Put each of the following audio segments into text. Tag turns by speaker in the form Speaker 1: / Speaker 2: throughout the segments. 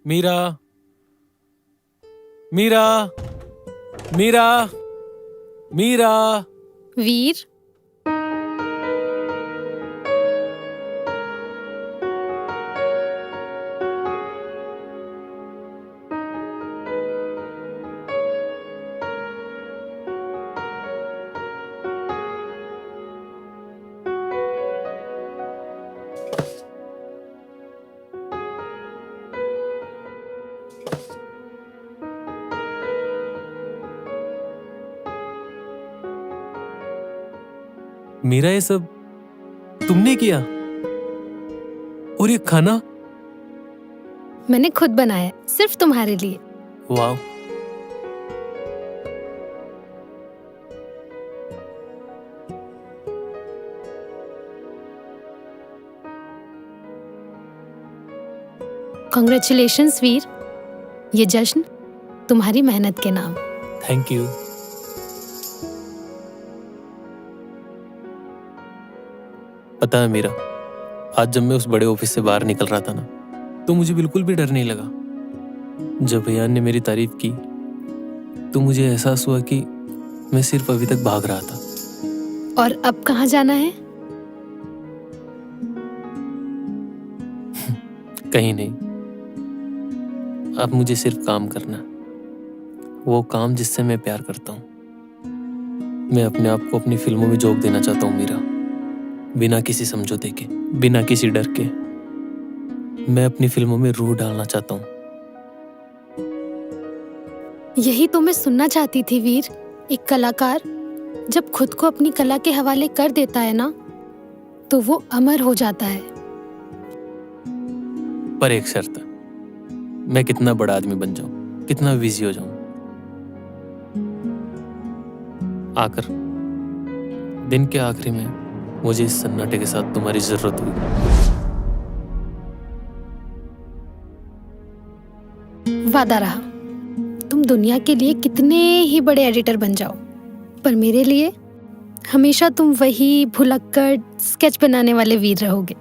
Speaker 1: मीरा, मीरा, मीरा, मीरा।
Speaker 2: वीर,
Speaker 1: मीरा, ये सब तुमने किया? और ये खाना?
Speaker 2: मैंने खुद बनाया, सिर्फ तुम्हारे लिए।
Speaker 1: वाह।
Speaker 2: कॉन्ग्रेचुलेशंस वीर, ये जश्न तुम्हारी मेहनत के नाम।
Speaker 1: Thank you. पता है मीरा, आज जब मैं उस बड़े ऑफिस से बाहर निकल रहा था ना, तो मुझे बिल्कुल भी डर नहीं लगा। जब भैया ने मेरी तारीफ की तो मुझे एहसास हुआ कि मैं सिर्फ अभी तक भाग रहा था।
Speaker 2: और अब कहाँ जाना है?
Speaker 1: कहीं नहीं, अब मुझे सिर्फ काम करना, वो काम जिससे मैं प्यार करता हूँ। मैं अपने आप को अपनी फिल्मों में झोंक देना चाहता हूँ मीरा, बिना किसी समझौते के, बिना किसी डर के। मैं अपनी फिल्मों में रूह डालना चाहता हूँ।
Speaker 2: यही तो मैं सुनना चाहती थी वीर। एक कलाकार जब खुद को अपनी कला के हवाले कर देता है ना, तो वो अमर हो जाता है।
Speaker 1: पर एक शर्त, मैं कितना बड़ा आदमी बन जाऊं, कितना बिजी हो जाऊं, आकर दिन के आखिरी में मुझे इस सन्नाटे के साथ तुम्हारी जरूरत हुई।
Speaker 2: वादा रहा, तुम दुनिया के लिए कितने ही बड़े एडिटर बन जाओ, पर मेरे लिए हमेशा तुम वही भुलक्कड़ स्केच बनाने वाले वीर रहोगे।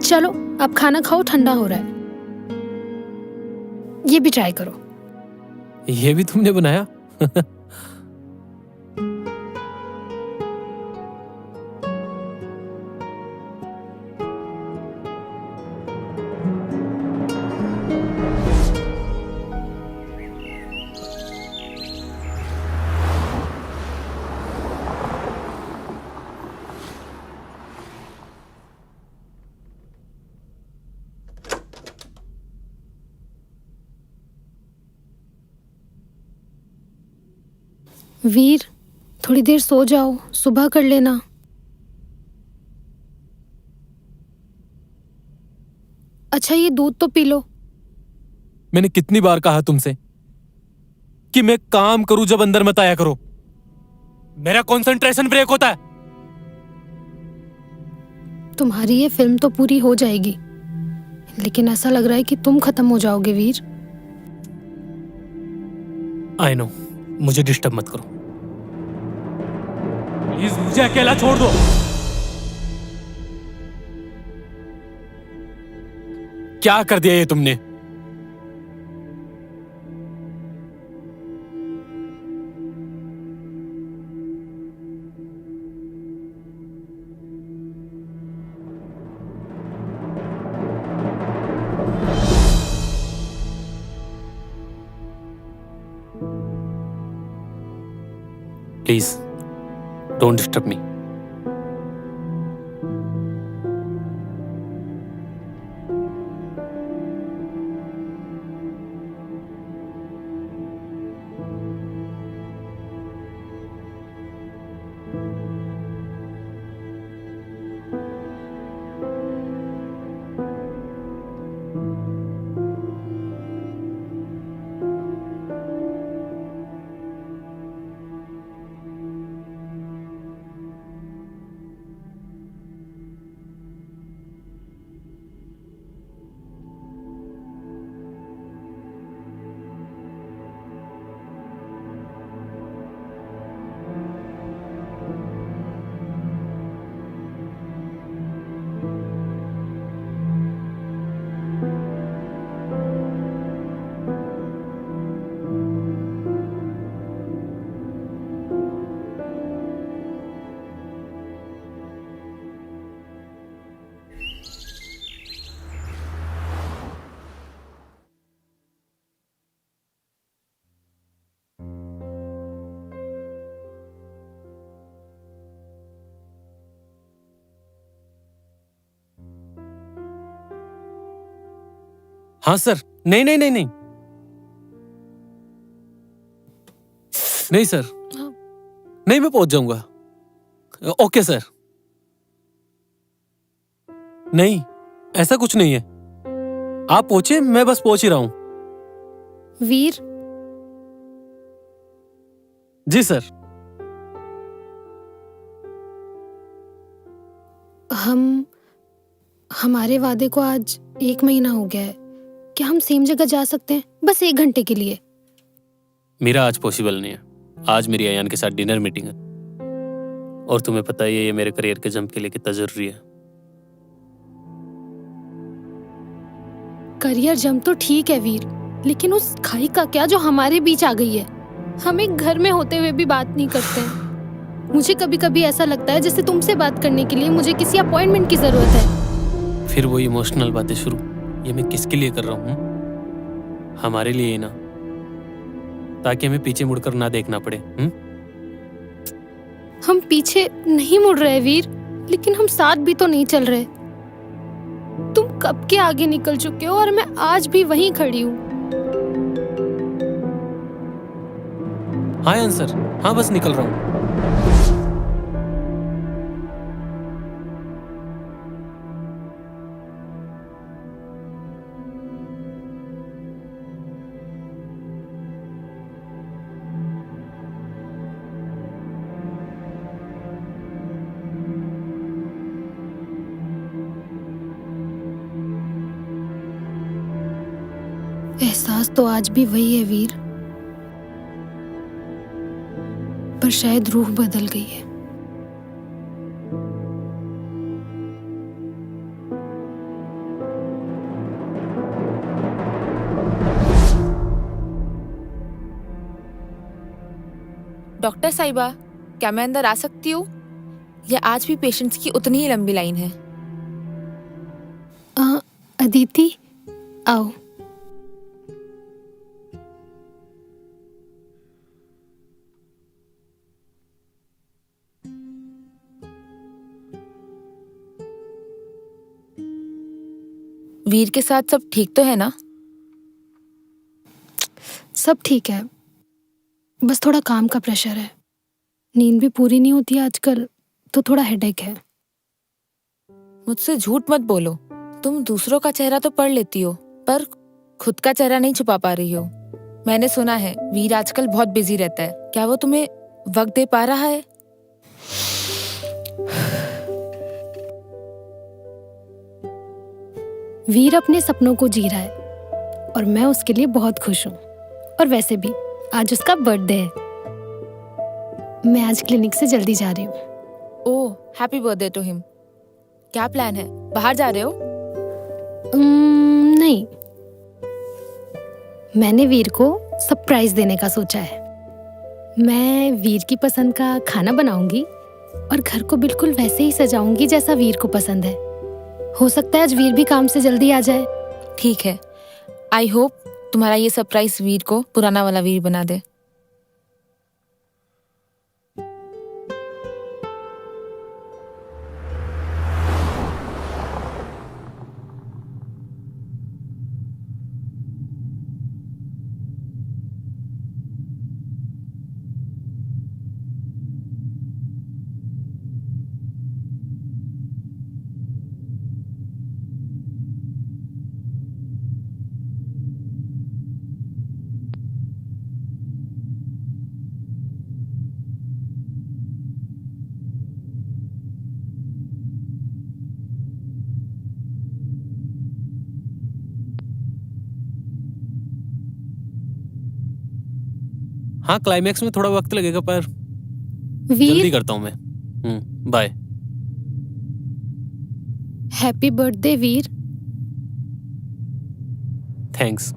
Speaker 2: चलो अब खाना खाओ, ठंडा हो रहा है। ये भी ट्राई करो।
Speaker 1: ये भी तुमने बनाया?
Speaker 2: वीर, थोड़ी देर सो जाओ, सुबह कर लेना। अच्छा, ये दूध तो पी लो।
Speaker 1: मैंने कितनी बार कहा तुमसे कि मैं काम करूं जब अंदर मत आया करो। मेरा कंसंट्रेशन ब्रेक होता है।
Speaker 2: तुम्हारी ये फिल्म तो पूरी हो जाएगी, लेकिन ऐसा लग रहा है कि तुम खत्म हो जाओगे वीर।
Speaker 1: आई नो, मुझे डिस्टर्ब मत करो प्लीज, मुझे अकेला छोड़ दो। क्या कर दिया ये तुमने? Please don't disturb me. हाँ सर, नहीं नहीं नहीं नहीं नहीं सर, नहीं मैं पहुंच जाऊंगा। Okay sir. नहीं, ऐसा कुछ नहीं है, आप पहुंचे, मैं बस पहुंच ही रहा हूं।
Speaker 2: वीर,
Speaker 1: जी सर।
Speaker 2: हमारे वादे को आज 1 महीना हो गया है। क्या हम सेम जगह जा सकते हैं, बस 1 घंटे के लिए?
Speaker 1: मेरा आज पॉसिबल नहीं है। आज मेरी अयान के साथ डिनर मीटिंग है, और तुम्हें पता ही है ये मेरे करियर के जंप के लिए कितना जरूरी है।
Speaker 2: करियर जम तो ठीक है वीर, लेकिन उस खाई का क्या जो हमारे बीच आ गई है? हम एक घर में होते हुए भी बात नहीं करते हैं। मुझे कभी कभी ऐसा लगता है जैसे तुमसे बात करने के लिए मुझे किसी अपॉइंटमेंट की जरूरत है।
Speaker 1: फिर वो इमोशनल बातें शुरू। ये मैं किसके लिए कर रहा हूँ? हमारे लिए ही ना, ताकि हमें पीछे मुड़कर ना देखना पड़े।
Speaker 2: हम पीछे नहीं मुड़ रहे वीर, लेकिन हम साथ भी तो नहीं चल रहे। तुम कब के आगे निकल चुके हो और मैं आज भी वहीं खड़ी हूँ।
Speaker 1: हाँ आंसर, हाँ बस निकल रहा हूँ।
Speaker 2: एहसास तो आज भी वही है वीर, पर शायद रूह बदल गई है।
Speaker 3: डॉक्टर साहिबा, क्या मैं अंदर आ सकती हूँ, या आज भी पेशेंट्स की उतनी ही लंबी लाइन है?
Speaker 2: अदिति, आओ।
Speaker 3: वीर के साथ सब ठीक तो है ना?
Speaker 2: सब ठीक है, बस थोड़ा काम का प्रेशर है। नींद भी पूरी नहीं होती आजकल, तो थोड़ा हेडेक है।
Speaker 3: मुझसे झूठ मत बोलो। तुम दूसरों का चेहरा तो पढ़ लेती हो, पर खुद का चेहरा नहीं छुपा पा रही हो। मैंने सुना है वीर आजकल बहुत बिजी रहता है। क्या वो तुम्हें वक्त दे पा रहा है?
Speaker 2: वीर अपने सपनों को जी रहा है और मैं उसके लिए बहुत खुश हूँ। और वैसे भी आज उसका बर्थडे है। मैं आज क्लिनिक से जल्दी जा रही हूँ।
Speaker 3: ओह, हैप्पी बर्थडे टू हिम। क्या प्लान है, बाहर जा रहे हो?
Speaker 2: नहीं, मैंने वीर को सरप्राइज देने का सोचा है। मैं वीर की पसंद का खाना बनाऊंगी और घर को बिल्कुल वैसे ही सजाऊंगी जैसा वीर को पसंद है। हो सकता है आज वीर भी काम से जल्दी आ जाए।
Speaker 3: ठीक है, आई होप तुम्हारा ये सरप्राइज वीर को पुराना वाला वीर बना दे।
Speaker 1: हाँ, क्लाइमैक्स में थोड़ा वक्त लगेगा, पर जल्दी
Speaker 2: वीर,
Speaker 1: करता हूँ मैं। बाय।
Speaker 2: हैप्पी बर्थडे वीर।
Speaker 1: थैंक्स,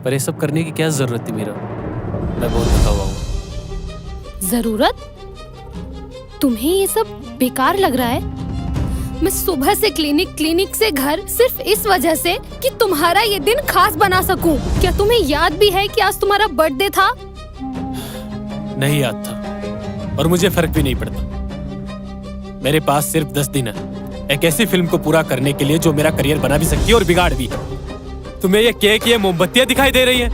Speaker 1: पर ये सब करने की क्या जरूरत थी मेरा? मैं बहुत थका हुआ हूँ।
Speaker 2: जरूरत? तुम्हें ये सब बेकार लग रहा है? मैं सुबह से क्लिनिक से घर, सिर्फ इस वजह से कि तुम्हारा ये दिन खास बना सकूं। क्या तुम्हें याद भी है कि आज तुम्हारा बर्थडे था?
Speaker 1: नहीं याद था, और मुझे फर्क भी नहीं पड़ता। मेरे पास सिर्फ 10 दिन है एक ऐसी फिल्म को पूरा करने के लिए जो मेरा करियर बना भी सकती है और बिगाड़ भी।
Speaker 4: तुम्हें ये केक, ये मोमबत्तियां दिखाई दे रही हैं?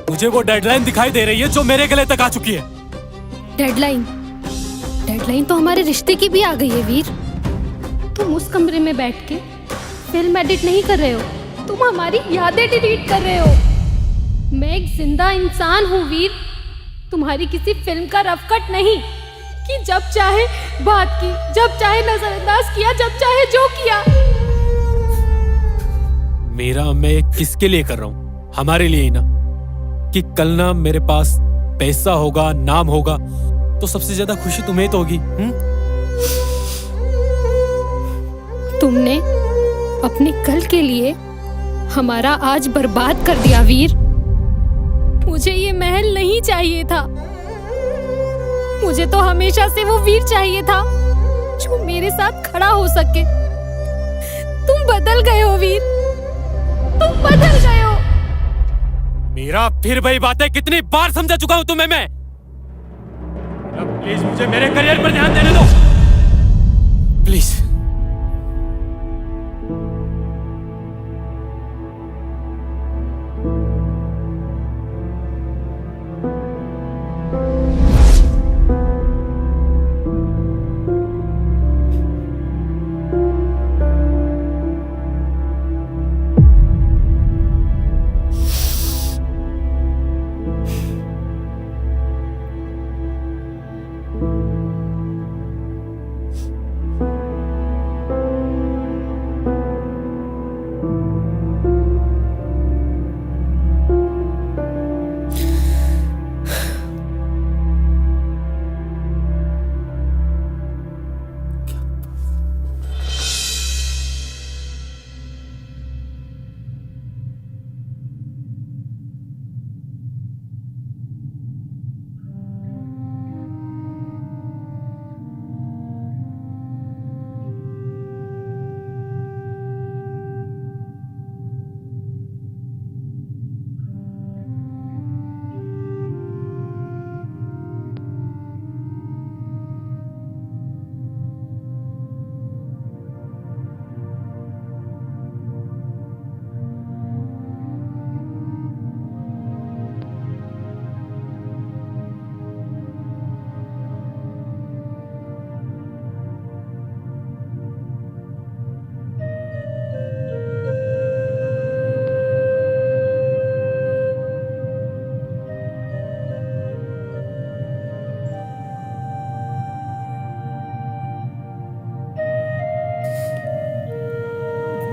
Speaker 4: मुझे वो डेडलाइन दिखाई दे रही है जो मेरे गले तक आ चुकी है।
Speaker 2: डेडलाइन? डेडलाइन तो हमारे रिश्ते की भी आ गई है वीर। तुम उस कमरे में बैठ के फिल्म एडिट नहीं कर रहे हो, तुम हमारी यादें डिलीट कर रहे हो। मैं एक जिंदा इंसान हूँ वीर, तुम्हारी किसी फिल्म का रफ कट नहीं कि जब चाहे बात की, जब चाहे नजरअंदाज किया, जब चाहे जो किया।
Speaker 4: मेरा मैं किसके लिए कर रहा हूँ? हमारे लिए ही ना, कि कल ना मेरे पास पैसा होगा, नाम होगा, तो सबसे ज्यादा खुशी तुम्हें तो होगी।
Speaker 2: तुमने अपने कल के लिए हमारा आज बर्बाद कर दिया वीर। मुझे ये महल नहीं चाहिए था, मुझे तो हमेशा से वो वीर चाहिए था जो मेरे साथ खड़ा हो सके। तुम बदल गए हो वीर, तुम बदल गए हो।
Speaker 4: मेरा फिर वही बात है, कितनी बार समझा चुका हूं तुम्हें मैं। अब प्लीज मुझे मेरे करियर पर ध्यान देने दो, प्लीज।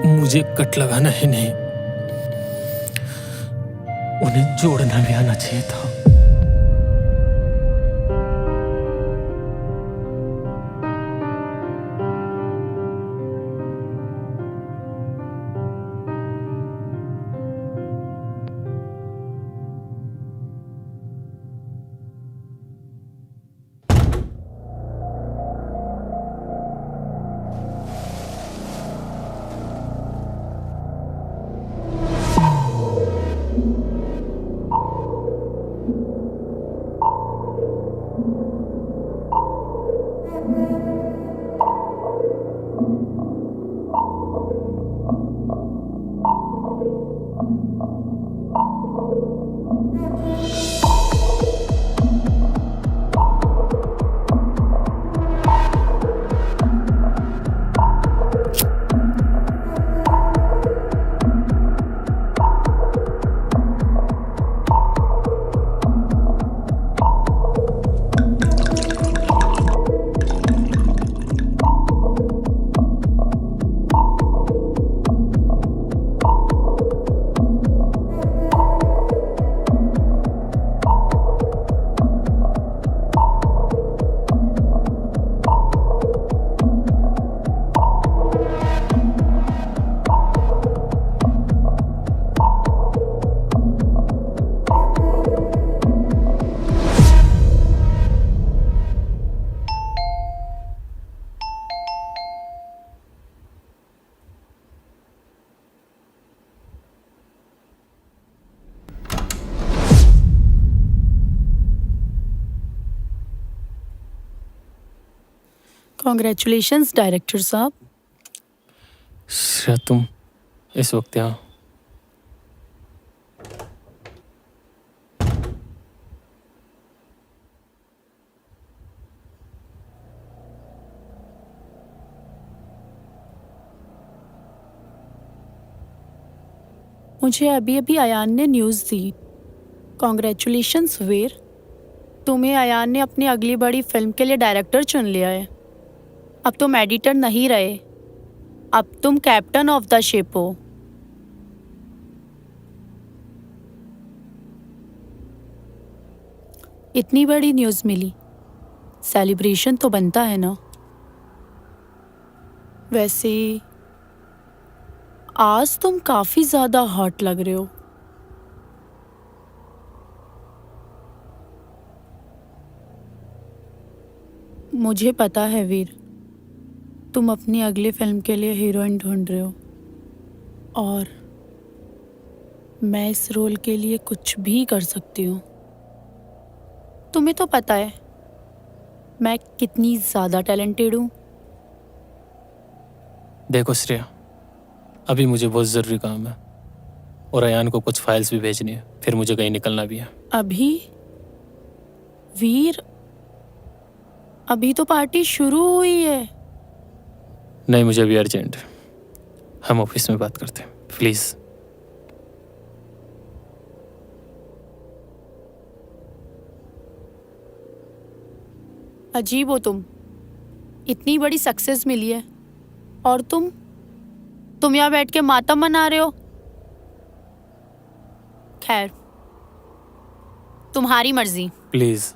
Speaker 4: मुझे कट लगाना ही नहीं, उन्हें जोड़ना भी आना चाहिए था।
Speaker 5: कॉन्ग्रेचुलेशंस डायरेक्टर साहब।
Speaker 1: श्रेया, तुम इस वक्त यहाँ?
Speaker 5: मुझे अभी अभी अयान ने न्यूज़ दी। कॉन्ग्रेचुलेशंस वीर, तुम्हें अयान ने अपनी अगली बड़ी फिल्म के लिए डायरेक्टर चुन लिया है। अब तुम एडिटर नहीं रहे, अब तुम कैप्टन ऑफ द शिप हो। इतनी बड़ी न्यूज़ मिली, सेलिब्रेशन तो बनता है ना। वैसे आज तुम काफी ज्यादा हॉट लग रहे हो। मुझे पता है वीर, तुम अपनी अगली फिल्म के लिए हीरोइन ढूंढ रहे हो और मैं इस रोल के लिए कुछ भी कर सकती हूँ। तुम्हें तो पता है मैं कितनी ज्यादा टैलेंटेड हूँ।
Speaker 1: देखो श्रेया, अभी मुझे बहुत ज़रूरी काम है और अयान को कुछ फाइल्स भी भेजनी है, फिर मुझे कहीं निकलना भी है।
Speaker 5: अभी वीर, अभी तो पार्टी शुरू हुई है।
Speaker 1: नहीं, मुझे अभी अर्जेंट है, हम ऑफिस में बात करते हैं प्लीज़।
Speaker 5: अजीब हो तुम, इतनी बड़ी सक्सेस मिली है और तुम यहाँ बैठ के मातम मना रहे हो। खैर, तुम्हारी मर्जी।
Speaker 1: प्लीज़।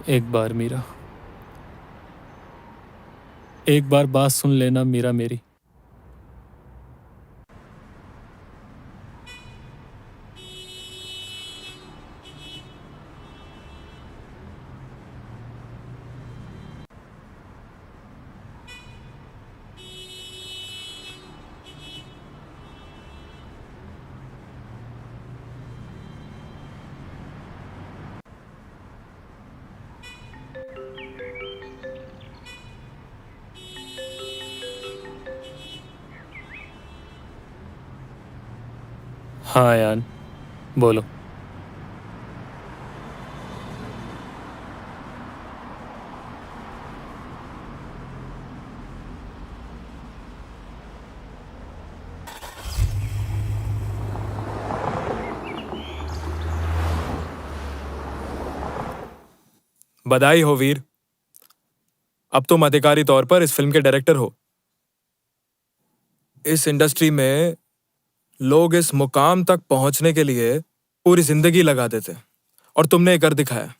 Speaker 1: एक बार मीरा, एक बार बात सुन लेना मीरा मेरी। हाँ यान, बोलो।
Speaker 6: बधाई हो वीर, अब तुम आधिकारिक तौर पर इस फिल्म के डायरेक्टर हो। इस इंडस्ट्री में लोग इस मुकाम तक पहुंचने के लिए पूरी जिंदगी लगा देते और तुमने ये कर दिखाया।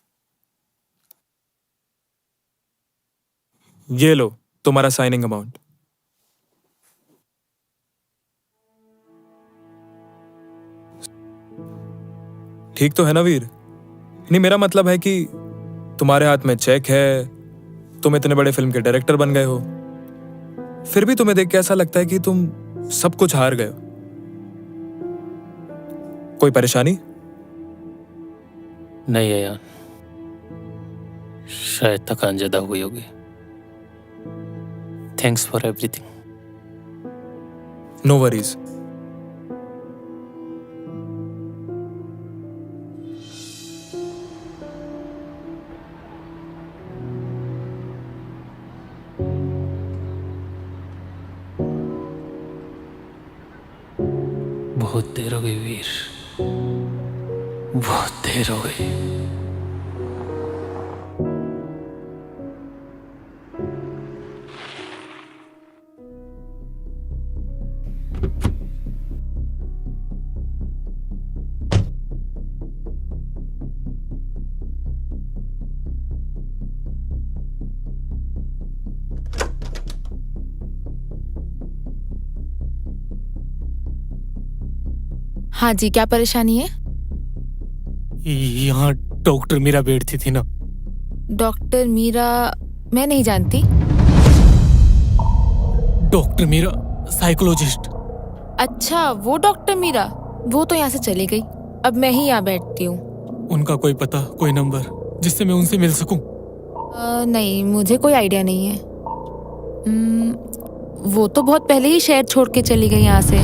Speaker 6: ये लो तुम्हारा साइनिंग अमाउंट। ठीक तो है ना वीर? नहीं, मेरा मतलब है कि तुम्हारे हाथ में चेक है, तुम इतने बड़े फिल्म के डायरेक्टर बन गए हो, फिर भी तुम्हें देख के ऐसा लगता है कि तुम सब कुछ हार गए हो। कोई परेशानी?
Speaker 1: नहीं है यार, शायद थकान ज्यादा हुई होगी। Thanks for everything.
Speaker 6: No worries.
Speaker 1: बहुत देर हो गई वीर, बहुत देर हो गई।
Speaker 3: हाँ जी, क्या परेशानी है?
Speaker 1: यहाँ डॉक्टर मीरा बैठती थी ना।
Speaker 3: डॉक्टर मीरा? मैं नहीं जानती।
Speaker 1: Doctor Meera psychologist.
Speaker 3: अच्छा, वो डॉक्टर मीरा, वो तो यहाँ से चली गई। अब मैं ही यहाँ बैठती हूँ।
Speaker 1: उनका कोई पता, कोई नंबर जिससे मैं उनसे मिल सकूं?
Speaker 3: नहीं, मुझे कोई आइडिया नहीं है। वो तो बहुत पहले ही शहर छोड़ के चली गई यहाँ से।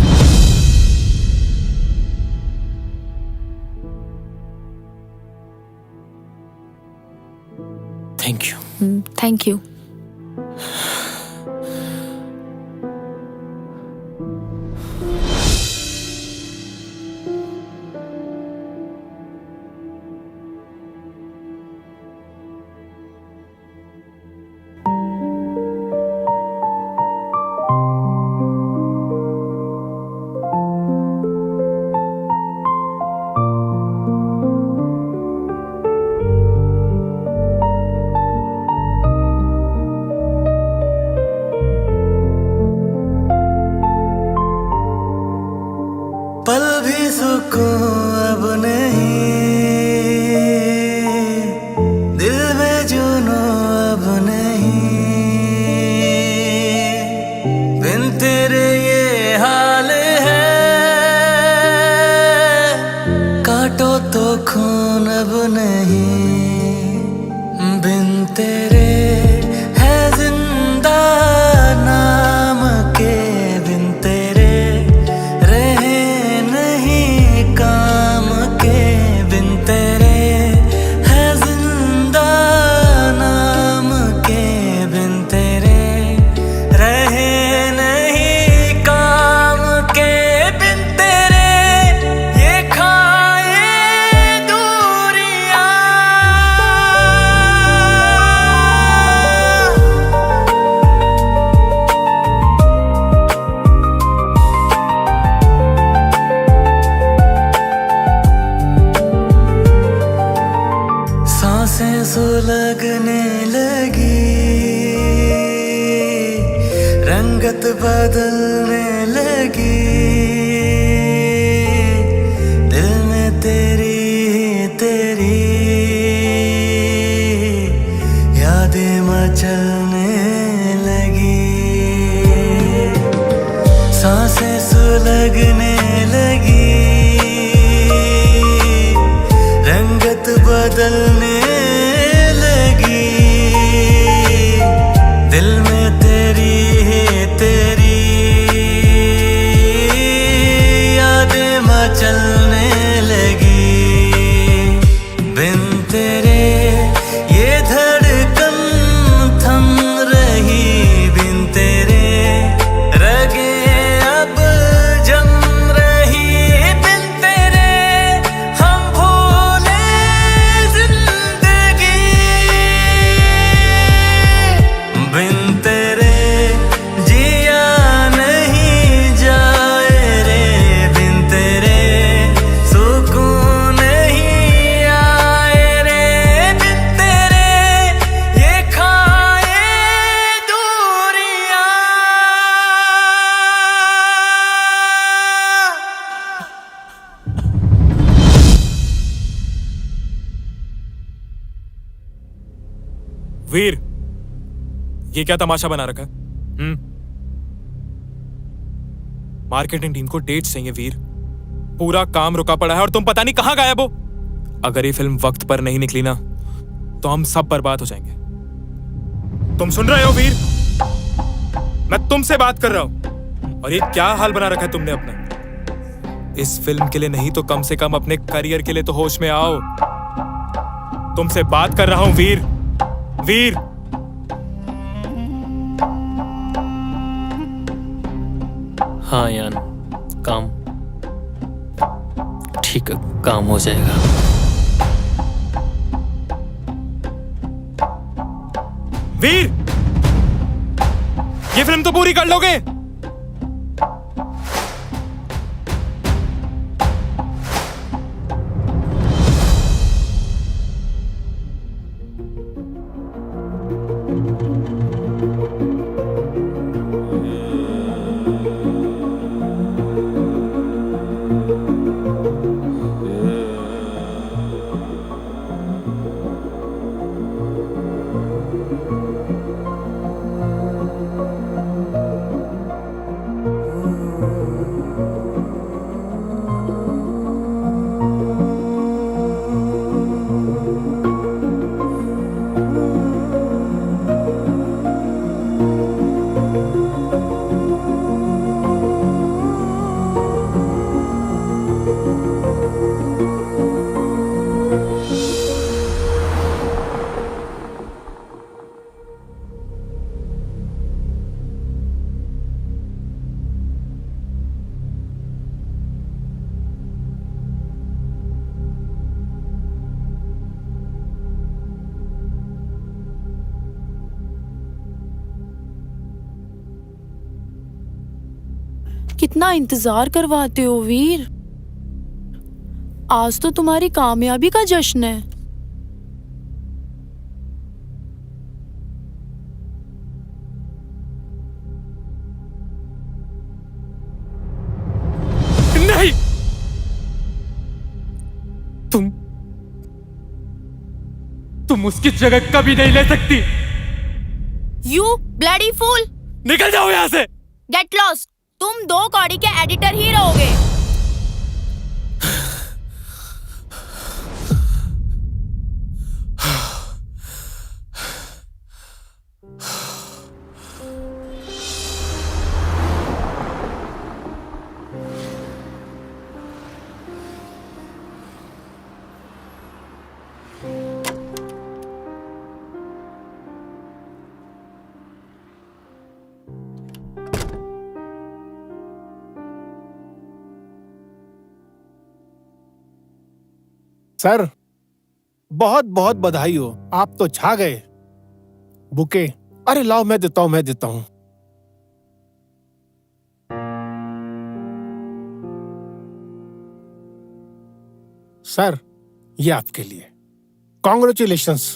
Speaker 1: Thank you.
Speaker 3: Thank you.
Speaker 7: पल भी सुकून अब नहीं, दिल में जुनून अब नहीं, बिन तेरे ये हाल है, काटो तो खून अब नहीं, बिन तेरे है जिंदा नाम के, बिन तेरे रहे काम के, बिन तेरे है जिंदा नाम के, बिन तेरे रहे नहीं काम के, बिन तेरे ये खाए दूरियां। सांसें सुलगने लगी, रंगत बदलने लगी, दिल में तेरी तेरी यादें मचलने लगी, सांसें सुलगने लगी, रंगत बदलने लगी, दिल में तेरी तेरी यादें मचलने लगी, बिन तेरे ये धड़कन थम रही, बिन तेरे रगे अब जम रही, बिन तेरे हम भूले जिंदगी, बिन तेरे जिया नहीं जाए रे, बिन तेरे सुकून नहीं आए रे, बिन तेरे ये खाए दूरियां।
Speaker 6: वीर, ये क्या तमाशा बना रखा है? मार्केटिंग टीम को डेट्स चाहिए वीर, पूरा काम रुका पड़ा है और तुम पता नहीं कहां गायब हो। अगर ये फिल्म वक्त पर नहीं निकली ना तो हम सब बर्बाद हो जाएंगे। तुम सुन रहे हो वीर? मैं तुमसे बात कर रहा हूं। और ये क्या हाल बना रखा है तुमने अपना? इस फिल्म के लिए नहीं तो कम से कम अपने करियर के लिए तो होश में आओ। तुमसे बात कर रहा हूं वीर। वीर,
Speaker 1: हाँ यान, काम ठीक है, काम हो जाएगा।
Speaker 6: वीर, ये फिल्म तो पूरी कर लोगे?
Speaker 5: कितना इंतजार करवाते हो वीर। आज तो तुम्हारी कामयाबी का जश्न है।
Speaker 4: नहीं, तुम उसकी जगह कभी नहीं ले सकती।
Speaker 5: यू ब्लडी फूल,
Speaker 4: निकल जाओ यहाँ से।
Speaker 5: Get lost. तुम 2 कौड़ी के एडिटर ही रहोगे।
Speaker 8: सर, बहुत बहुत बधाई हो, आप तो छा गए। बुके, अरे लाओ मैं देता हूं। सर, ये आपके लिए। कॉन्ग्रेचुलेशंस।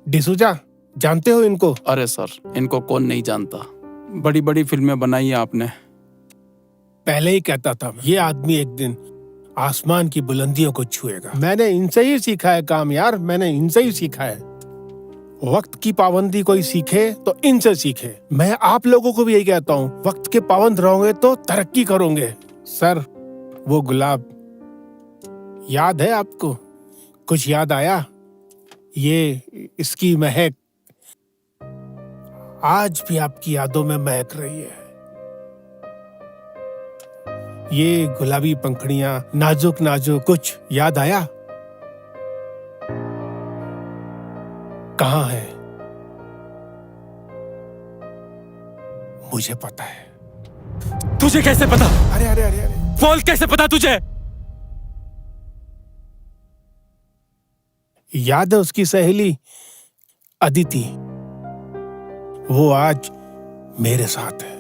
Speaker 8: डिसूजा, जानते हो इनको?
Speaker 9: अरे सर, इनको कौन नहीं जानता। बड़ी बड़ी फिल्में बनाई हैं आपने।
Speaker 8: पहले ही कहता था ये आदमी एक दिन आसमान की बुलंदियों को छुएगा। मैंने इनसे ही सीखा है काम यार, मैंने इनसे ही सीखा है। वक्त की पाबंदी कोई सीखे तो इनसे सीखे। मैं आप लोगों को भी यही कहता हूँ, वक्त के पाबंद रहोगे तो तरक्की करोगे। सर, वो गुलाब याद है आपको? कुछ याद आया? ये इसकी महक आज भी आपकी यादों में महक रही है। ये गुलाबी पंखुड़ियां, नाजुक नाजुक, कुछ याद आया? कहाँ है? मुझे पता है।
Speaker 4: तुझे कैसे पता?
Speaker 8: अरे अरे अरे अरे,
Speaker 4: बोल, कैसे पता तुझे?
Speaker 8: याद है उसकी सहेली अदिति? वो आज मेरे साथ है।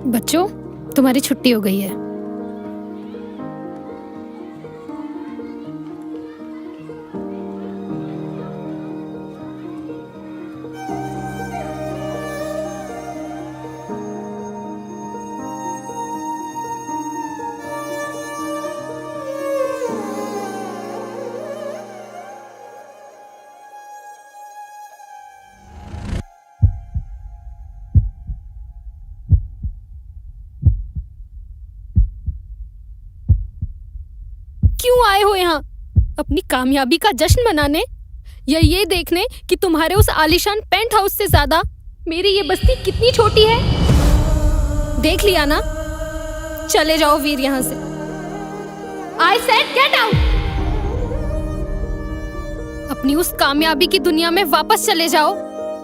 Speaker 2: बच्चों, तुम्हारी छुट्टी हो गई है। क्यों आए हो यहाँ? अपनी कामयाबी का जश्न मनाने या ये देखने कि तुम्हारे उस आलीशान पेंट हाउस से ज्यादा मेरी ये बस्ती कितनी छोटी है? देख लिया ना? चले जाओ वीर यहाँ से। I said get out. अपनी उस कामयाबी की दुनिया में वापस चले जाओ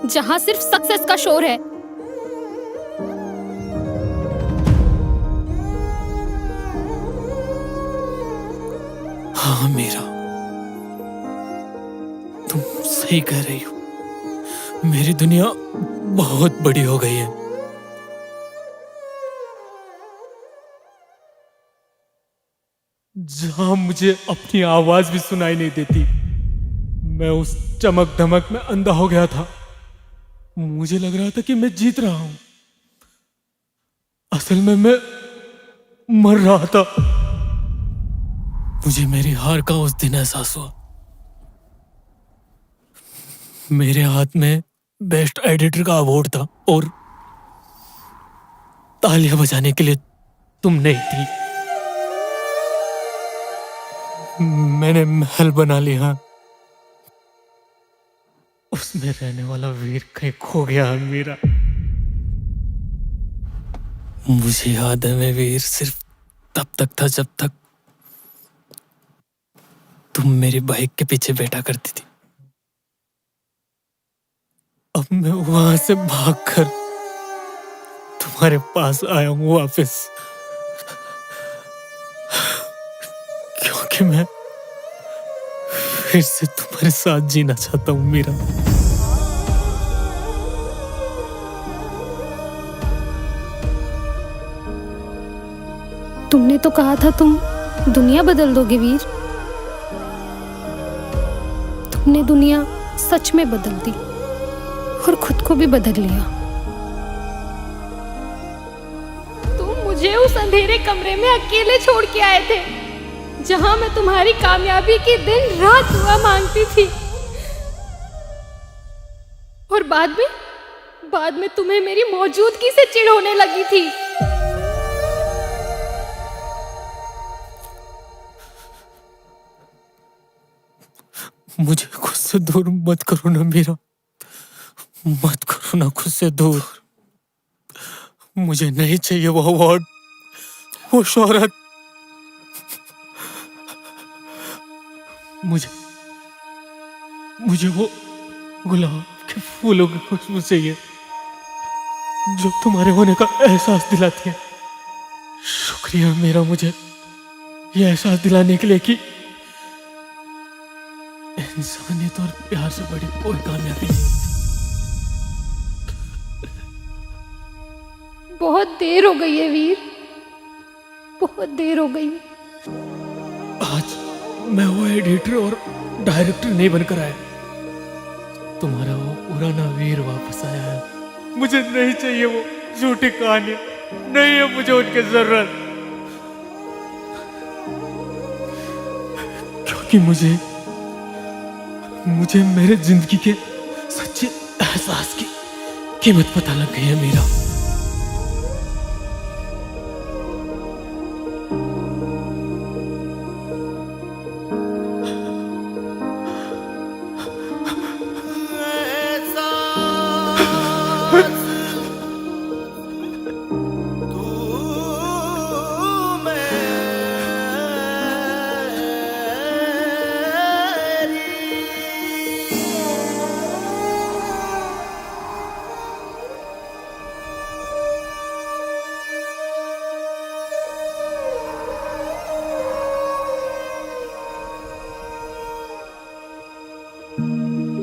Speaker 2: जहाँ सिर्फ सक्सेस का शोर है।
Speaker 1: हाँ मीरा, तुम सही कह रही हो। मेरी दुनिया बहुत बड़ी हो गई है।
Speaker 4: जहां मुझे अपनी आवाज भी सुनाई नहीं देती, मैं उस चमक धमक में अंधा हो गया था। मुझे लग रहा था कि मैं जीत रहा हूं, असल में मैं मर रहा था।
Speaker 1: मुझे मेरी हार का उस दिन एहसास हुआ। मेरे हाथ में बेस्ट एडिटर का अवार्ड था और तालियां बजाने के लिए तुम नहीं थी। मैंने महल बना लिया, उसमें रहने वाला वीर कहीं खो गया मेरा। मुझे याद है मैं वीर सिर्फ तब तक था जब तक तुम मेरी बाइक के पीछे बैठा करती थी। अब मैं वहां से भागकर तुम्हारे पास आया हूं वापस, क्योंकि मैं फिर से तुम्हारे साथ जीना चाहता हूं मीरा।
Speaker 2: तुमने तो कहा था तुम दुनिया बदल दोगे वीर। तुमने दुनिया सच में बदल दी और खुद को भी बदल लिया। तुम मुझे उस अंधेरे कमरे में अकेले छोड़ के आए थे, जहां मैं तुम्हारी कामयाबी की दिन रात दुआ मांगती थी। और बाद में तुम्हें मेरी मौजूदगी से चिढ़ होने लगी थी।
Speaker 1: मुझे खुद से दूर मत करो ना मीरा, मत करो ना खुद से दूर। मुझे नहीं चाहिए वो अवार्ड, वो शोहरत। मुझे वो गुलाब के फूलों की खुशबू चाहिए जो तुम्हारे होने का एहसास दिलाती है। शुक्रिया मेरा मुझे ये एहसास दिलाने के लिए कि इंसानियत और प्यार से बड़ी कोई कामयाबी नहीं।
Speaker 2: बहुत देर हो गई है वीर, बहुत देर हो गई।
Speaker 1: आज मैं वो एडिटर और डायरेक्टर नहीं बनकर आया, तुम्हारा वो पुराना वीर वापस आया है। मुझे नहीं चाहिए वो झूठी कहानियां, नहीं है मुझे उनकी जरूरत, क्योंकि मुझे मेरे जिंदगी के सच्चे एहसास की कीमत पता लग गई है मीरा।